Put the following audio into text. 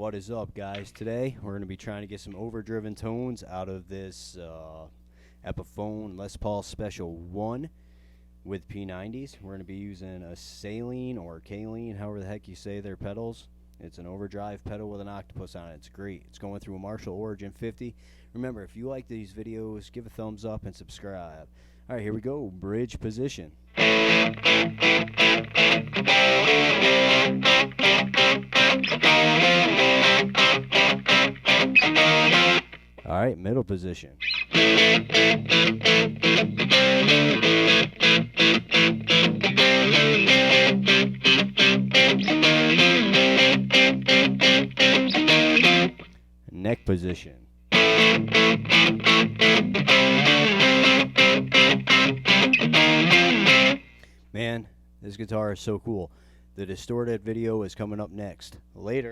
What is up, guys? Today we're going to be trying to get some overdriven tones out of this Epiphone Les Paul Special 1 with p90s. We're going to be using a Caline or Caline, however the heck you say their pedals. It's an overdrive pedal with an octopus on it. It's great. It's going through a Marshall Origin 50. Remember, if you like these videos, give a thumbs up and subscribe. All right, here we go. Bridge position. All right, middle position. Neck position. Man, this guitar is so cool. The distorted video is coming up next. Later.